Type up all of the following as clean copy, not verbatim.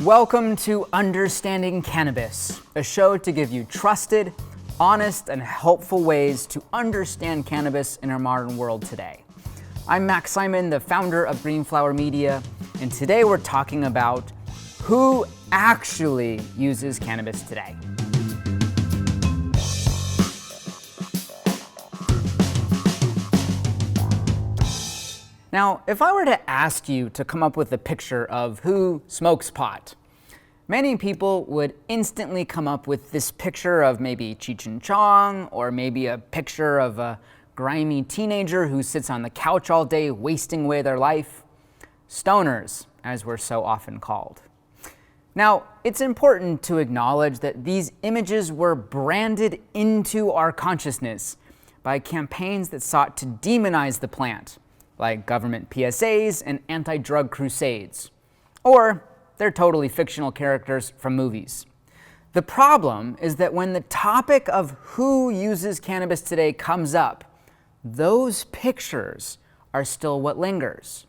Welcome to Understanding Cannabis, a show to give you trusted, honest, and helpful ways to understand cannabis in our modern world today. I'm Max Simon, the founder of Greenflower Media, and today we're talking about who actually uses cannabis today. Now, if I were to ask you to come up with a picture of who smokes pot, many people would instantly come up with this picture of maybe Cheech and Chong, or maybe a picture of a grimy teenager who sits on the couch all day wasting away their life. Stoners, as we're so often called. Now, it's important to acknowledge that these images were branded into our consciousness by campaigns that sought to demonize the plant, like government PSAs and anti-drug crusades. Or they're totally fictional characters from movies. The problem is that when the topic of who uses cannabis today comes up, those pictures are still what lingers.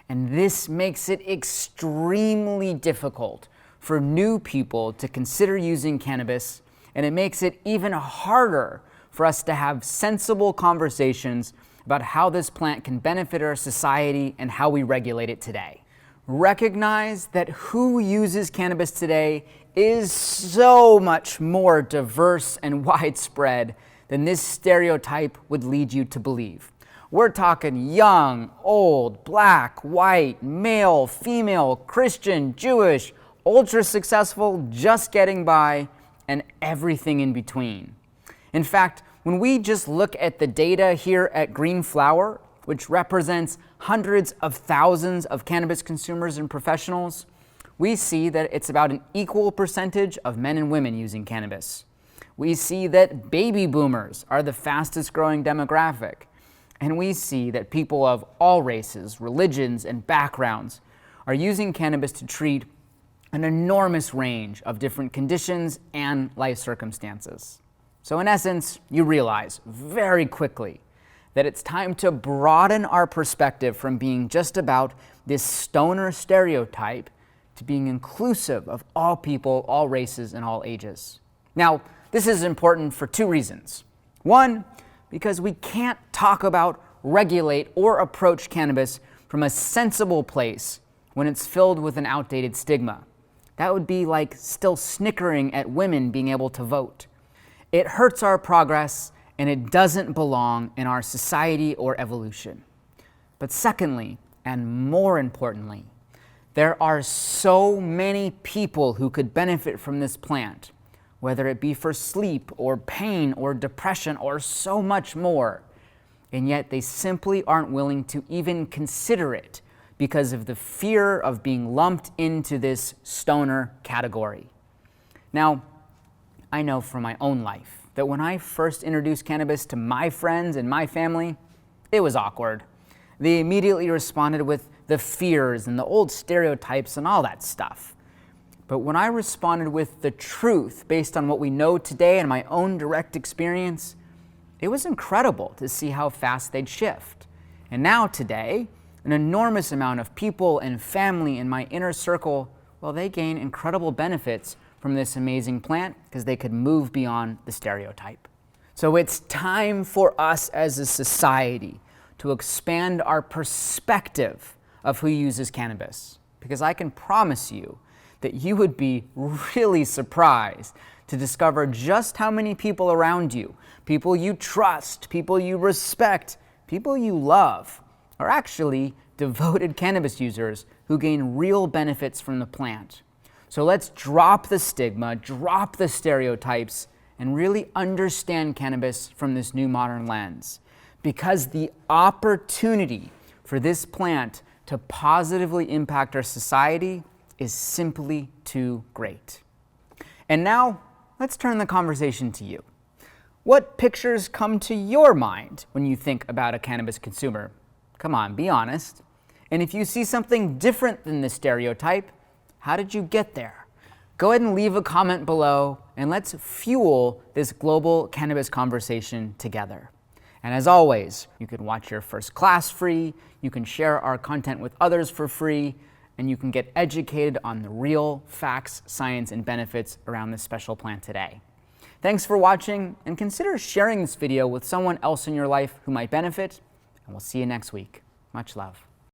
And this makes it extremely difficult for new people to consider using cannabis, and it makes it even harder for us to have sensible conversations about how this plant can benefit our society and how we regulate it today. Recognize that who uses cannabis today is so much more diverse and widespread than this stereotype would lead you to believe. We're talking young, old, black, white, male, female, Christian, Jewish, ultra successful, just getting by, and everything in between. In fact, when we just look at the data here at Greenflower, which represents hundreds of thousands of cannabis consumers and professionals, we see that it's about an equal percentage of men and women using cannabis. We see that baby boomers are the fastest growing demographic. And we see that people of all races, religions, and backgrounds are using cannabis to treat an enormous range of different conditions and life circumstances. So in essence, you realize very quickly that it's time to broaden our perspective from being just about this stoner stereotype to being inclusive of all people, all races, and all ages. Now, this is important for two reasons. One, because we can't talk about, regulate, or approach cannabis from a sensible place when it's filled with an outdated stigma. That would be like still snickering at women being able to vote. It hurts our progress, and it doesn't belong in our society or evolution. But secondly, and more importantly, there are so many people who could benefit from this plant, whether it be for sleep or pain or depression or so much more, and yet they simply aren't willing to even consider it because of the fear of being lumped into this stoner category. Now, I know from my own life that when I first introduced cannabis to my friends and my family, it was awkward. They immediately responded with the fears and the old stereotypes and all that stuff. But when I responded with the truth based on what we know today and my own direct experience, it was incredible to see how fast they'd shift. And now today, an enormous amount of people and family in my inner circle, well, they gain incredible benefits from this amazing plant because they could move beyond the stereotype. So it's time for us as a society to expand our perspective of who uses cannabis, because I can promise you that you would be really surprised to discover just how many people around you, people you trust, people you respect, people you love, are actually devoted cannabis users who gain real benefits from the plant. So let's drop the stigma, drop the stereotypes, and really understand cannabis from this new modern lens. Because the opportunity for this plant to positively impact our society is simply too great. And now, let's turn the conversation to you. What pictures come to your mind when you think about a cannabis consumer? Come on, be honest. And if you see something different than this stereotype, how did you get there? Go ahead and leave a comment below, and let's fuel this global cannabis conversation together. And as always, you can watch your first class free, you can share our content with others for free, and you can get educated on the real facts, science, and benefits around this special plant today. Thanks for watching, and consider sharing this video with someone else in your life who might benefit, and we'll see you next week. Much love.